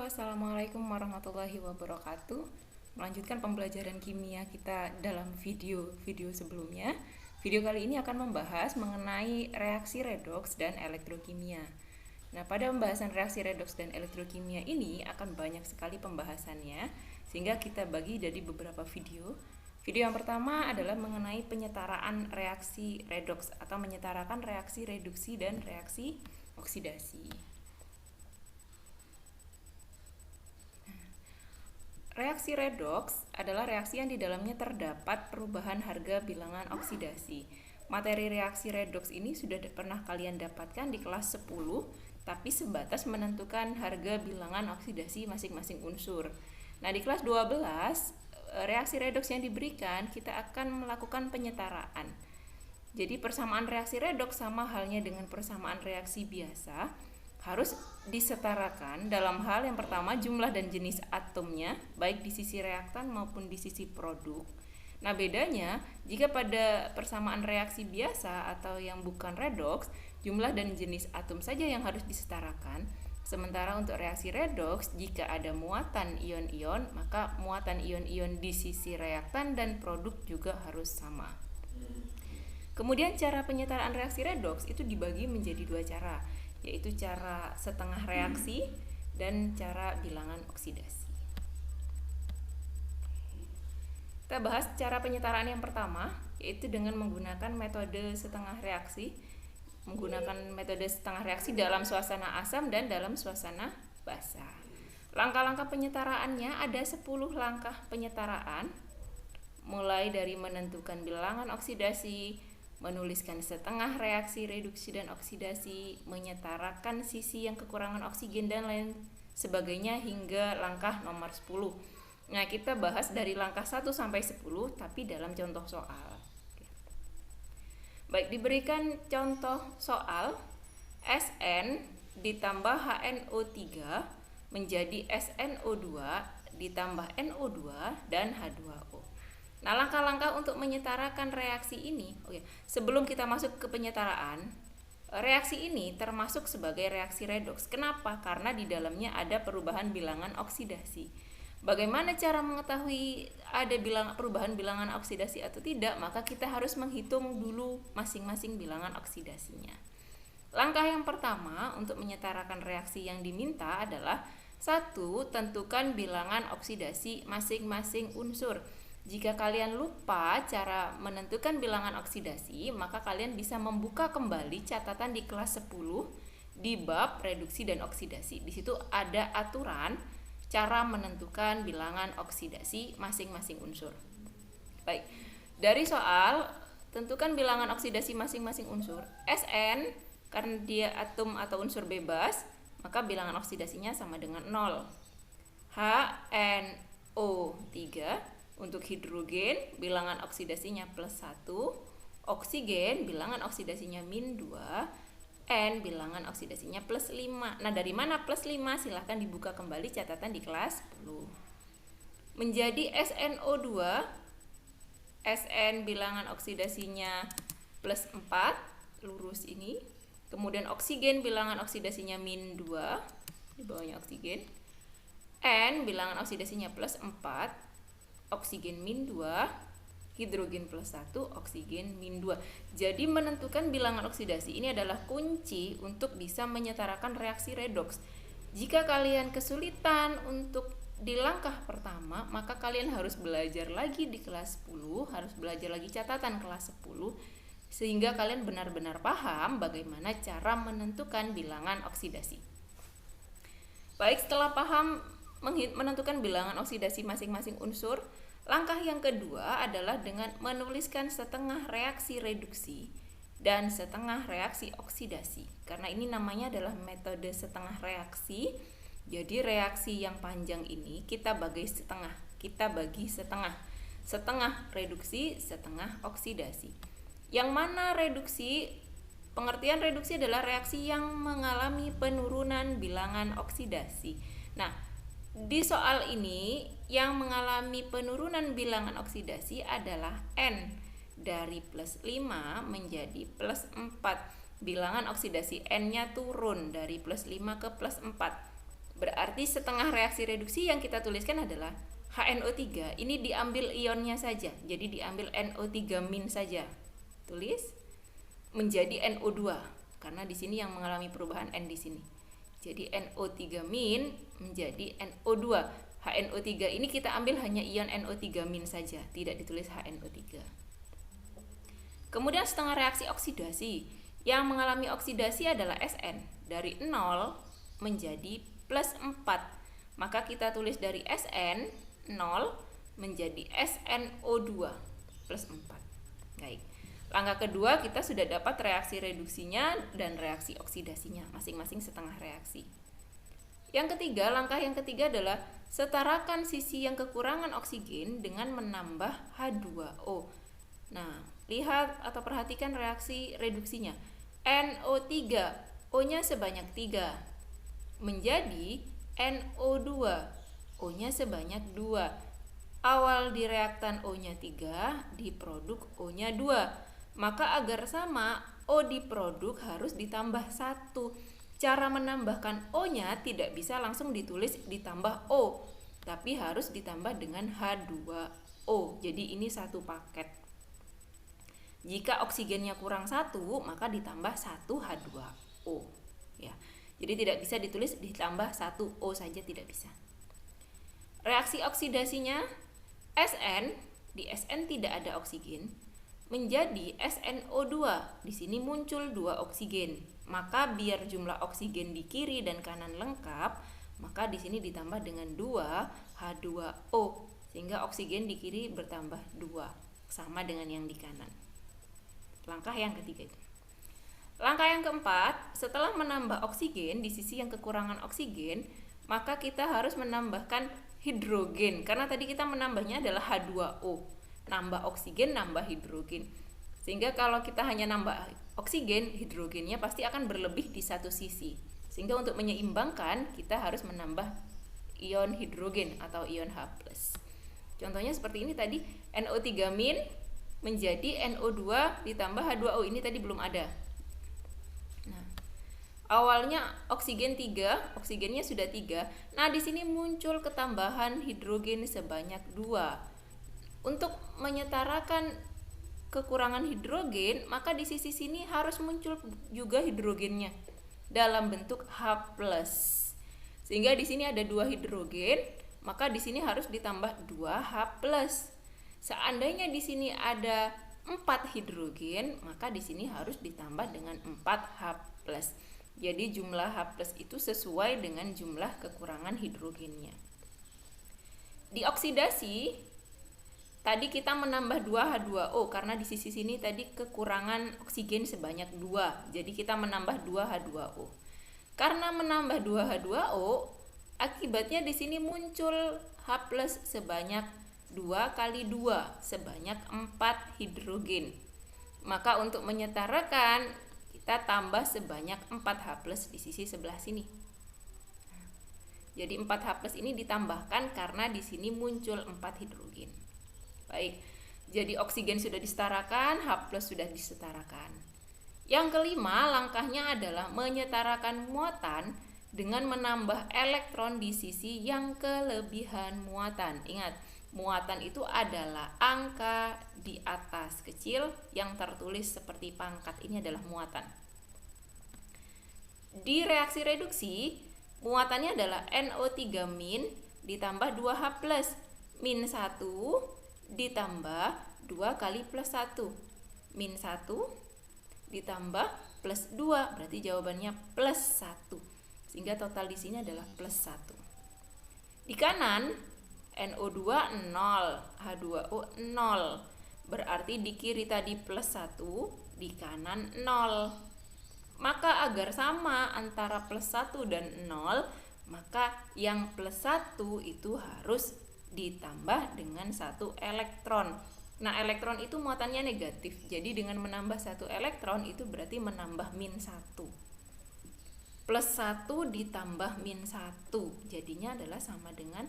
Assalamualaikum warahmatullahi wabarakatuh. Melanjutkan pembelajaran kimia kita dalam video sebelumnya. Video kali ini akan membahas mengenai reaksi redoks dan elektrokimia. Nah, pada pembahasan reaksi redoks dan elektrokimia ini akan banyak sekali pembahasannya, sehingga kita bagi dari beberapa video. Video yang pertama adalah mengenai penyetaraan reaksi redoks atau menyetarakan reaksi reduksi dan reaksi oksidasi. Reaksi redoks adalah reaksi yang di dalamnya terdapat perubahan harga bilangan oksidasi. Materi reaksi redoks ini sudah pernah kalian dapatkan di kelas 10, tapi sebatas menentukan harga bilangan oksidasi masing-masing unsur. Nah, di kelas 12, reaksi redoks yang diberikan, kita akan melakukan penyetaraan. Jadi persamaan reaksi redoks sama halnya dengan persamaan reaksi biasa, harus disetarakan dalam hal yang pertama jumlah dan jenis atomnya, baik di sisi reaktan maupun di sisi produk. Nah, bedanya jika pada persamaan reaksi biasa atau yang bukan redoks, jumlah dan jenis atom saja yang harus disetarakan. Sementara untuk reaksi redoks, jika ada muatan ion-ion, maka muatan ion-ion di sisi reaktan dan produk juga harus sama. Kemudian cara penyetaraan reaksi redoks itu dibagi menjadi dua cara, yaitu cara setengah reaksi dan cara bilangan oksidasi. Kita bahas cara penyetaraan yang pertama, yaitu dengan menggunakan metode setengah reaksi. Menggunakan metode setengah reaksi dalam suasana asam dan dalam suasana basah. Langkah-langkah penyetaraannya ada 10 langkah penyetaraan, mulai dari menentukan bilangan oksidasi, menuliskan setengah reaksi reduksi dan oksidasi, menyetarakan sisi yang kekurangan oksigen dan lain sebagainya hingga langkah nomor 10. Nah, kita bahas dari langkah 1 sampai 10 tapi dalam contoh soal. Baik, diberikan contoh soal SN ditambah HNO3 menjadi SNO2 ditambah NO2 dan H2O. Nah, langkah-langkah untuk menyetarakan reaksi ini, sebelum kita masuk ke penyetaraan, reaksi ini termasuk sebagai reaksi redoks. Kenapa? Karena di dalamnya ada perubahan bilangan oksidasi. Bagaimana cara mengetahui ada perubahan bilangan oksidasi atau tidak? Maka kita harus menghitung dulu masing-masing bilangan oksidasinya. Langkah yang pertama untuk menyetarakan reaksi yang diminta adalah 1. Tentukan bilangan oksidasi masing-masing unsur. Jika kalian lupa cara menentukan bilangan oksidasi, maka kalian bisa membuka kembali catatan di kelas 10 di bab reduksi dan oksidasi. Di situ ada aturan cara menentukan bilangan oksidasi masing-masing unsur. Baik, dari soal tentukan bilangan oksidasi masing-masing unsur. Sn karena dia atom atau unsur bebas, maka bilangan oksidasinya sama dengan 0. HNO3 untuk hidrogen, bilangan oksidasinya plus 1, oksigen, bilangan oksidasinya min 2, N, bilangan oksidasinya plus 5. Nah, dari mana plus 5? Silahkan dibuka kembali catatan di kelas 10. Menjadi SNO2, SN bilangan oksidasinya plus 4, lurus ini. Kemudian oksigen, bilangan oksidasinya min 2, di bawahnya oksigen. N, bilangan oksidasinya plus 4, oksigen min 2, hidrogen plus 1, oksigen min 2. Jadi menentukan bilangan oksidasi ini adalah kunci untuk bisa menyetarakan reaksi redoks. Jika kalian kesulitan untuk di langkah pertama, maka kalian harus belajar lagi di kelas 10, harus belajar lagi catatan kelas 10, sehingga kalian benar-benar paham bagaimana cara menentukan bilangan oksidasi. Baik, setelah paham menentukan bilangan oksidasi masing-masing unsur, langkah yang kedua adalah dengan menuliskan setengah reaksi reduksi dan setengah reaksi oksidasi. Karena ini namanya adalah metode setengah reaksi, jadi reaksi yang panjang ini kita bagi setengah. Setengah reduksi, setengah oksidasi. Yang mana reduksi? Pengertian reduksi adalah reaksi yang mengalami penurunan bilangan oksidasi. Nah, di soal ini yang mengalami penurunan bilangan oksidasi adalah N, dari plus 5 menjadi plus 4. Bilangan oksidasi N-nya turun dari plus 5 ke plus 4. Berarti Berarti setengah reaksi reduksi yang kita tuliskan adalah HNO3 ini diambil ionnya saja. Jadi diambil NO3- saja. Tulis menjadi NO2 karena di sini yang mengalami perubahan N di sini. Jadi NO3- menjadi NO2. HNO3 ini kita ambil hanya ion NO3- saja, tidak ditulis HNO3. Kemudian setengah reaksi oksidasi. Yang mengalami oksidasi adalah SN dari 0 menjadi plus 4. Maka kita tulis dari SN 0 menjadi SNO2 plus 4. Baik. Langkah kedua kita sudah dapat reaksi reduksinya dan reaksi oksidasinya, masing-masing setengah reaksi. Langkah yang ketiga adalah setarakan sisi yang kekurangan oksigen dengan menambah H2O. Nah, lihat atau perhatikan reaksi reduksinya. NO3, O-nya sebanyak 3 menjadi NO2, O-nya sebanyak 2. Awal di reaktan O-nya 3, di produk O-nya 2. Maka agar sama, O di produk harus ditambah 1. Cara menambahkan O-nya tidak bisa langsung ditulis ditambah O, tapi harus ditambah dengan H2O. Jadi ini satu paket. Jika oksigennya kurang 1, maka ditambah 1 H2O. Ya. Jadi tidak bisa ditulis ditambah 1 O saja, tidak bisa. Reaksi oksidasinya SN, di SN tidak ada oksigen, menjadi SNO2. Di sini muncul 2 oksigen. Maka biar jumlah oksigen di kiri dan kanan lengkap, maka di sini ditambah dengan 2 H2O sehingga oksigen di kiri bertambah 2 sama dengan yang di kanan. Langkah yang ketiga itu. Langkah yang keempat, setelah menambah oksigen di sisi yang kekurangan oksigen, maka kita harus menambahkan hidrogen karena tadi kita menambahnya adalah H2O. Nambah oksigen, nambah hidrogen. Sehingga kalau kita hanya nambah oksigen, hidrogennya pasti akan berlebih di satu sisi. Sehingga untuk menyeimbangkan, kita harus menambah ion hidrogen atau ion H+. Contohnya seperti ini tadi, NO3- menjadi NO2 ditambah H2O. Ini tadi belum ada. Nah, awalnya oksigen 3, oksigennya sudah 3. Nah, di sini muncul ketambahan hidrogen sebanyak 2. Untuk menyetarakan kekurangan hidrogen, maka di sisi sini harus muncul juga hidrogennya dalam bentuk H+. Sehingga di sini ada 2 hidrogen, maka di sini harus ditambah 2 H+. Seandainya di sini ada 4 hidrogen, maka di sini harus ditambah dengan 4 H+. Jadi jumlah H+ itu sesuai dengan jumlah kekurangan hidrogennya. Di oksidasi tadi kita menambah 2 H2O karena di sisi sini tadi kekurangan oksigen sebanyak 2. Jadi kita menambah 2 H2O. Karena menambah 2 H2O, akibatnya di sini muncul H+ sebanyak 2 kali 2 sebanyak 4 hidrogen. Maka untuk menyetarakan kita tambah sebanyak 4 H+ di sisi sebelah sini. Jadi 4 H+ ini ditambahkan karena di sini muncul 4 hidrogen. Baik, jadi oksigen sudah disetarakan, H+ sudah disetarakan. Yang kelima, langkahnya adalah menyetarakan muatan dengan menambah elektron di sisi yang kelebihan muatan. Ingat, muatan itu adalah angka di atas kecil yang tertulis seperti pangkat. Ini adalah muatan. Di reaksi reduksi, muatannya adalah NO3- ditambah 2H+, -1 ditambah 2 kali plus 1, -1 ditambah plus 2, berarti jawabannya plus 1. Sehingga total di sini adalah plus 1. Di kanan NO2 0, H2O 0. Berarti di kiri tadi plus 1, di kanan 0. Maka agar sama antara plus 1 dan 0, maka yang plus 1 itu harus ditambah dengan 1 elektron. Nah, elektron itu muatannya negatif. Jadi dengan menambah 1 elektron itu berarti menambah -1. Plus 1 ditambah -1. Jadinya adalah sama dengan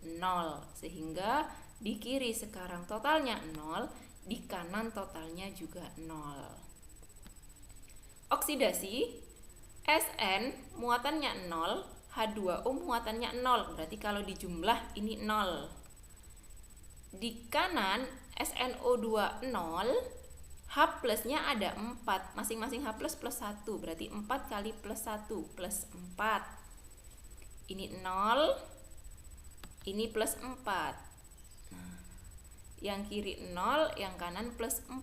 0. Sehingga di kiri sekarang totalnya 0, di kanan totalnya juga 0. Oksidasi, Sn muatannya 0, H2O muatannya 0, berarti kalau dijumlah ini 0. Di kanan SNO2 0, H plusnya ada 4, masing-masing H plus plus 1, berarti 4 kali plus 1 plus 4. Ini 0, ini plus 4. Nah, yang kiri 0, yang kanan plus 4.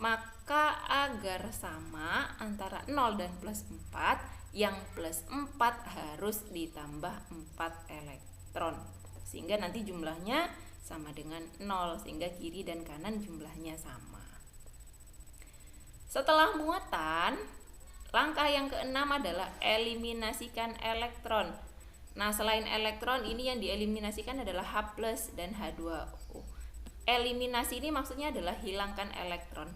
Maka agar sama antara 0 dan plus 4, yang plus 4 harus ditambah 4 elektron. Sehingga nanti jumlahnya sama dengan 0, sehingga kiri dan kanan jumlahnya sama. Setelah muatan, langkah yang keenam adalah eliminasikan elektron. Nah, selain elektron, ini yang dieliminasikan adalah H plus dan H2O. Eliminasi ini maksudnya adalah hilangkan elektron.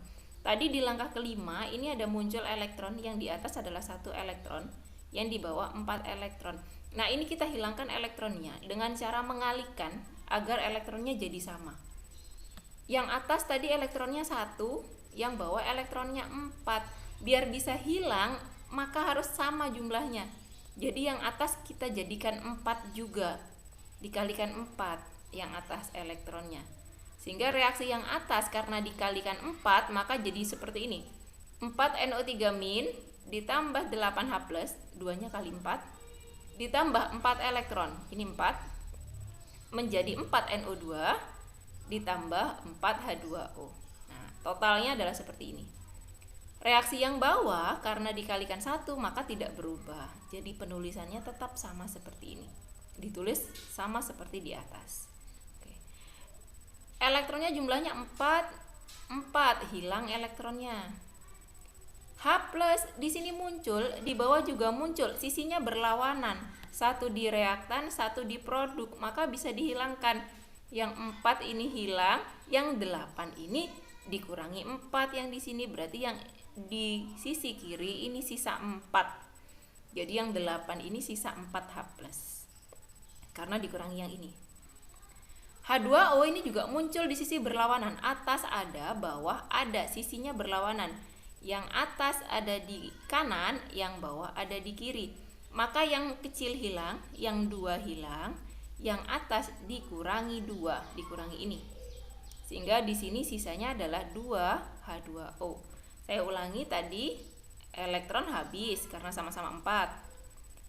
Tadi di langkah kelima, ini ada muncul elektron, yang di atas adalah 1 elektron, yang di bawah 4 elektron. Nah, ini kita hilangkan elektronnya dengan cara mengalihkan agar elektronnya jadi sama. Yang atas tadi elektronnya 1, yang bawah elektronnya 4. Biar bisa hilang, maka harus sama jumlahnya. Jadi yang atas kita jadikan 4 juga, dikalikan 4 yang atas elektronnya. Sehingga reaksi yang atas karena dikalikan 4, maka jadi seperti ini. 4NO3- ditambah 8H+, 2-nya kali 4, ditambah 4 elektron, ini 4, menjadi 4NO2, ditambah 4H2O. Nah, totalnya adalah seperti ini. Reaksi yang bawah karena dikalikan 1, maka tidak berubah. Jadi penulisannya tetap sama seperti ini. Ditulis sama seperti di atas. Elektronnya jumlahnya 4, hilang elektronnya. H plus di sini muncul, di bawah juga muncul, sisinya berlawanan. Satu di reaktan, satu di produk, maka bisa dihilangkan. Yang 4 ini hilang, yang 8 ini dikurangi 4 yang di sini, berarti yang di sisi kiri ini sisa 4. Jadi yang 8 ini sisa 4H plus. Karena dikurangi yang ini. H2O ini juga muncul di sisi berlawanan. Atas ada, bawah ada, sisinya berlawanan. Yang atas ada di kanan, yang bawah ada di kiri. Maka yang kecil hilang, yang 2 hilang, yang atas dikurangi 2, dikurangi ini. Sehingga di sini sisanya adalah 2H2O. Saya ulangi tadi, elektron habis karena sama-sama 4.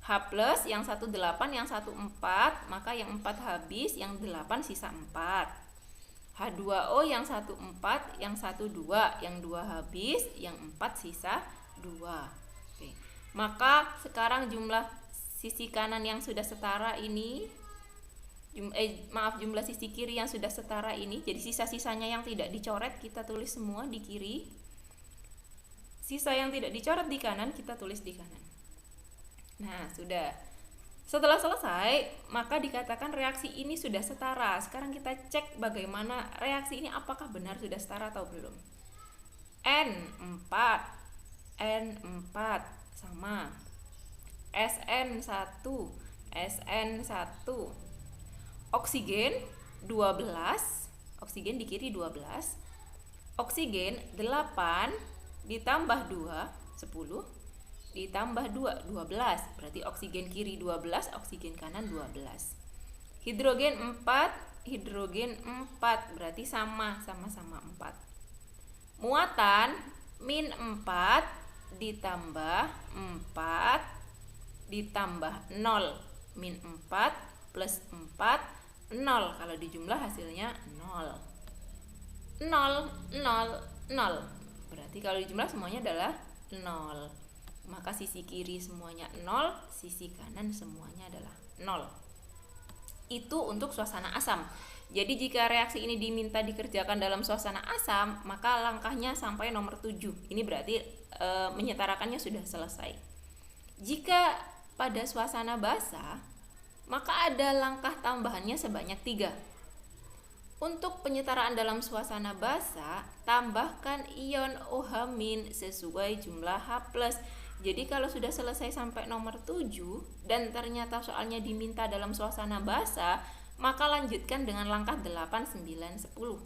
H plus yang 1 8, yang 1 4, maka yang 4 habis, yang 8 sisa 4. H2O yang 1 4, yang 1 2, yang 2 habis, yang 4 sisa 2. Oke. Maka sekarang jumlah sisi kanan yang sudah setara ini, jumlah sisi kiri yang sudah setara ini, jadi sisa-sisanya yang tidak dicoret kita tulis semua di kiri. Sisa yang tidak dicoret di kanan kita tulis di kanan. Nah, sudah. Setelah selesai, maka dikatakan reaksi ini sudah setara. Sekarang kita cek bagaimana reaksi ini apakah benar sudah setara atau belum. N4 sama SN1 oksigen 12, oksigen di kiri 12, oksigen 8 ditambah 2 10, ditambah 2 12, berarti oksigen kiri 12, oksigen kanan 12. Hidrogen 4, berarti sama-sama 4. Muatan min 4 ditambah 4 ditambah 0, min 4 plus 4 0. Kalau dijumlah hasilnya 0. 0 0 0. Berarti kalau dijumlah semuanya adalah 0. Maka sisi kiri semuanya 0, sisi kanan semuanya adalah 0. Itu untuk suasana asam. Jadi jika reaksi ini diminta dikerjakan dalam suasana asam, maka langkahnya sampai nomor 7. Ini berarti menyetarakannya sudah selesai. Jika pada suasana basa, maka ada langkah tambahannya sebanyak 3. Untuk penyetaraan dalam suasana basa, tambahkan ion OH- sesuai jumlah H+. Jadi kalau sudah selesai sampai nomor 7 dan ternyata soalnya diminta dalam suasana basa, maka lanjutkan dengan langkah 8, 9, 10.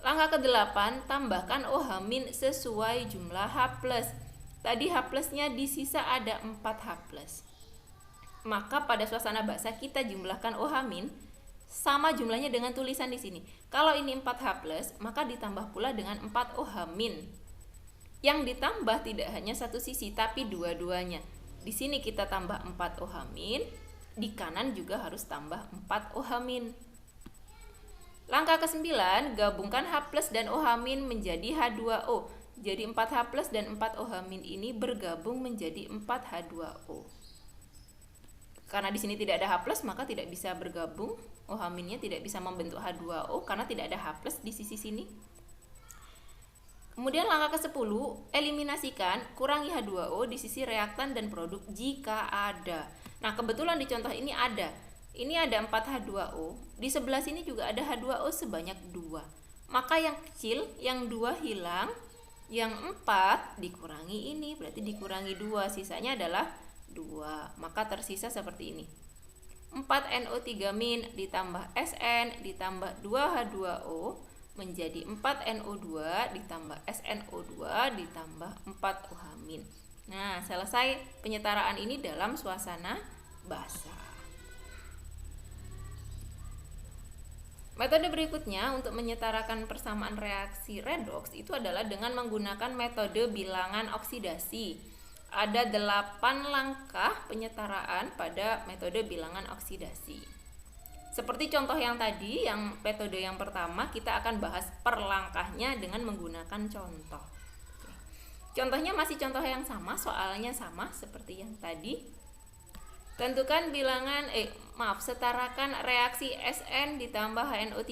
Langkah ke-8, tambahkan OH- sesuai jumlah H+. Tadi H+-nya di sisa ada 4H+. maka pada suasana basa kita jumlahkan OH- sama jumlahnya dengan tulisan di sini. Kalau ini 4H+, maka ditambah pula dengan 4OH-. Yang ditambah tidak hanya satu sisi, tapi dua-duanya. Di sini kita tambah 4OH-, di kanan juga harus tambah 4OH-. Langkah ke-9, gabungkan H+ dan OH- menjadi H2O. Jadi 4H+ dan 4OH- ini bergabung menjadi 4H2O. Karena di sini tidak ada H+, maka tidak bisa bergabung. OH-nya tidak bisa membentuk H2O karena tidak ada H+ di sisi sini. Kemudian langkah ke-10, eliminasikan, kurangi H2O di sisi reaktan dan produk jika ada. Nah, kebetulan di contoh ini ada. Ini ada 4H2O. Di sebelah sini juga ada H2O sebanyak 2. Maka yang kecil, yang 2 hilang, yang 4 dikurangi ini, berarti dikurangi 2, sisanya adalah 2. Maka tersisa seperti ini. 4NO3- ditambah SN ditambah 2H2O menjadi 4NO2 ditambah SNO2 ditambah 4OH-. Nah, selesai penyetaraan ini dalam suasana basa. Metode berikutnya untuk menyetarakan persamaan reaksi redoks itu adalah dengan menggunakan metode bilangan oksidasi. Ada 8 langkah penyetaraan pada metode bilangan oksidasi. Seperti contoh yang tadi, yang metode yang pertama, kita akan bahas per langkahnya dengan menggunakan contoh. Contohnya masih contoh yang sama, soalnya sama seperti yang tadi. Tentukan setarakan reaksi SN ditambah HNO3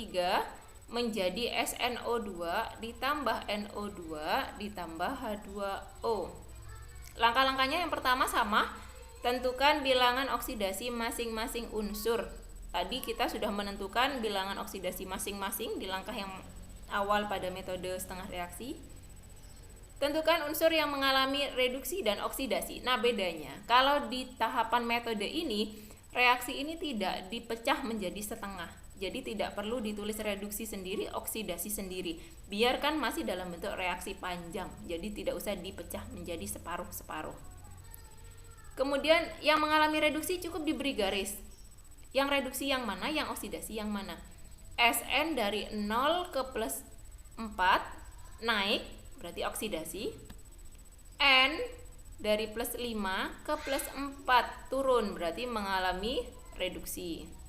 menjadi SNO2 ditambah NO2 ditambah H2O. Langkah-langkahnya yang pertama sama, tentukan bilangan oksidasi masing-masing unsur. Tadi kita sudah menentukan bilangan oksidasi masing-masing di langkah yang awal pada metode setengah reaksi. Tentukan unsur yang mengalami reduksi dan oksidasi. Nah, bedanya, kalau di tahapan metode ini, reaksi ini tidak dipecah menjadi setengah. Jadi tidak perlu ditulis reduksi sendiri, oksidasi sendiri. Biarkan masih dalam bentuk reaksi panjang. Jadi tidak usah dipecah menjadi separuh-separuh. Kemudian yang mengalami reduksi cukup diberi garis. Yang reduksi yang mana, yang oksidasi yang mana. SN dari 0 ke plus 4 naik, berarti oksidasi. N dari plus 5 ke plus 4 turun, berarti mengalami reduksi.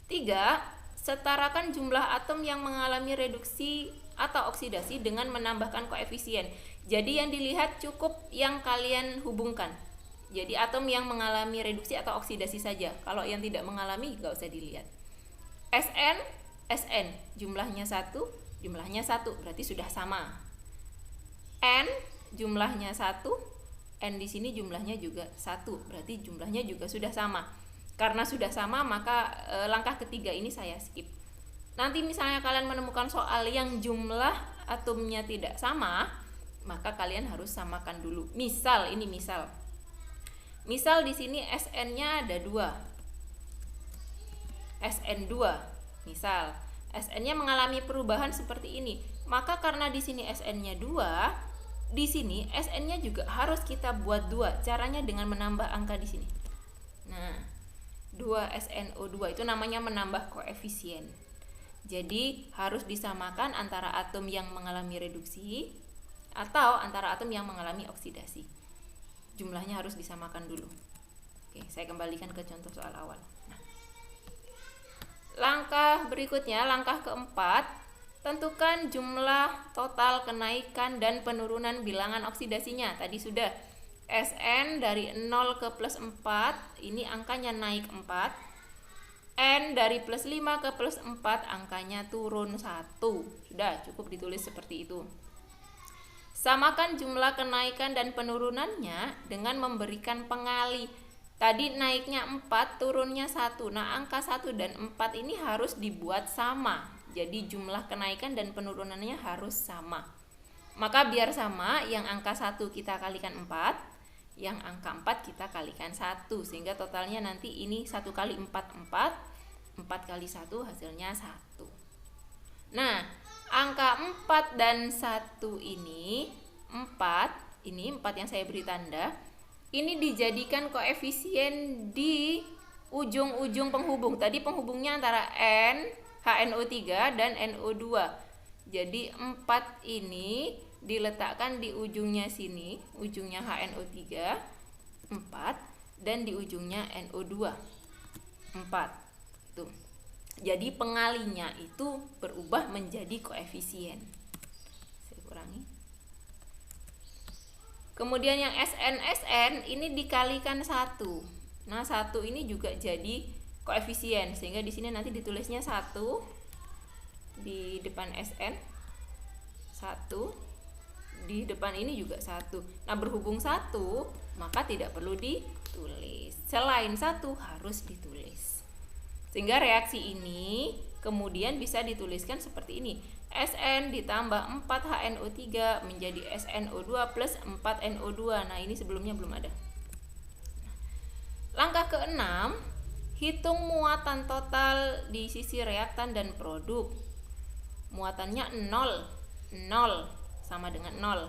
3. Setarakan jumlah atom yang mengalami reduksi atau oksidasi dengan menambahkan koefisien. Jadi yang dilihat cukup yang kalian hubungkan. Jadi atom yang mengalami reduksi atau oksidasi saja. Kalau yang tidak mengalami nggak usah dilihat. SN jumlahnya 1, jumlahnya 1, berarti sudah sama. N jumlahnya 1, N di sini jumlahnya juga 1, berarti jumlahnya juga sudah sama. Karena sudah sama, maka langkah ketiga ini saya skip. Nanti misalnya kalian menemukan soal yang jumlah atomnya tidak sama, maka kalian harus samakan dulu. Misal ini misal di sini SN-nya ada 2. SN2. Misal SN-nya mengalami perubahan seperti ini. Maka karena di sini SN-nya 2, di sini SN-nya juga harus kita buat 2. Caranya dengan menambah angka di sini. Nah, 2SNO2 itu namanya menambah koefisien. Jadi harus disamakan antara atom yang mengalami reduksi atau antara atom yang mengalami oksidasi. Jumlahnya harus disamakan dulu. Oke, saya kembalikan ke contoh soal awal. Nah, langkah berikutnya, langkah keempat, tentukan jumlah total kenaikan dan penurunan bilangan oksidasinya. Tadi sudah. SN dari 0 ke plus 4, ini angkanya naik 4. N dari plus 5 ke plus 4, angkanya turun 1. Sudah, cukup ditulis seperti itu. Samakan jumlah kenaikan dan penurunannya dengan memberikan pengali. Tadi naiknya 4, turunnya 1. Nah, angka 1 dan 4 ini harus dibuat sama. Jadi jumlah kenaikan dan penurunannya harus sama. Maka biar sama, yang angka 1 kita kalikan 4, yang angka 4 kita kalikan 1, sehingga totalnya nanti ini 1 kali 4, 4 kali 1 hasilnya 1. Nah, angka 4 dan 1 ini 4 yang saya beri tanda, ini dijadikan koefisien di ujung-ujung penghubung. Tadi penghubungnya antara HNO3 dan NO2. Jadi 4 ini diletakkan di ujungnya sini, ujungnya HNO3 4 dan di ujungnya NO2 4. Tuh. Jadi pengalinya itu berubah menjadi koefisien. Saya kurangi. Kemudian yang SN ini dikalikan 1. Nah, 1 ini juga jadi koefisien, sehingga di sini nanti ditulisnya 1 di depan SN, 1 di depan ini juga 1. Nah, berhubung 1, maka tidak perlu ditulis. Selain 1 harus ditulis. Sehingga reaksi ini kemudian bisa dituliskan seperti ini. SN ditambah 4HNO3 menjadi SNO2 plus 4NO2. Nah, ini sebelumnya belum ada. Langkah ke-6, hitung muatan total di sisi reaktan dan produk. Muatannya 0 sama dengan 0.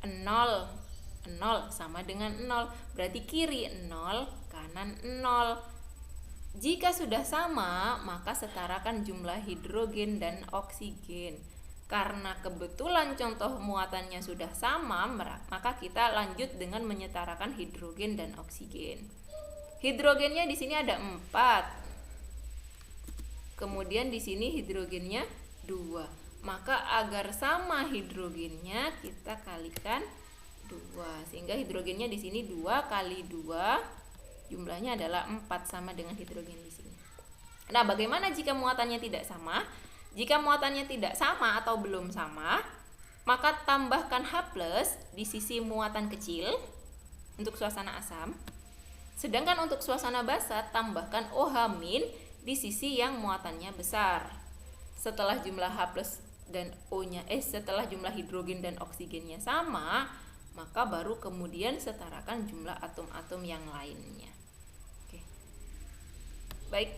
0 sama dengan 0. Berarti kiri 0, kanan 0. Jika sudah sama, maka setarakan jumlah hidrogen dan oksigen. Karena kebetulan contoh muatannya sudah sama, maka kita lanjut dengan menyetarakan hidrogen dan oksigen. Hidrogennya di sini ada 4. Kemudian di sini hidrogennya 2. Maka agar sama hidrogennya kita kalikan 2. Sehingga hidrogennya di sini 2 kali 2 jumlahnya adalah 4 sama dengan hidrogen di sini. Nah, bagaimana jika muatannya tidak sama? Jika muatannya tidak sama atau belum sama, maka tambahkan H+ di sisi muatan kecil untuk suasana asam. Sedangkan untuk suasana basa tambahkan OH- di sisi yang muatannya besar. Setelah jumlah H+ dan O-nya setelah jumlah hidrogen dan oksigennya sama, maka baru kemudian setarakan jumlah atom-atom yang lainnya. Oke. Baik,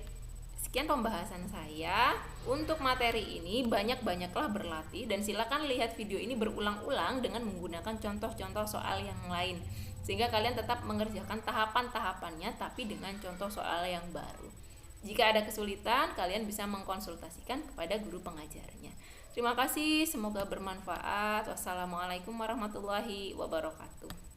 sekian pembahasan saya. Untuk materi ini banyak-banyaklah berlatih dan silakan lihat video ini berulang-ulang dengan menggunakan contoh-contoh soal yang lain, sehingga kalian tetap mengerjakan tahapan-tahapannya tapi dengan contoh soal yang baru. Jika ada kesulitan, kalian bisa mengkonsultasikan kepada guru pengajarnya. Terima kasih, semoga bermanfaat. Wassalamualaikum warahmatullahi wabarakatuh.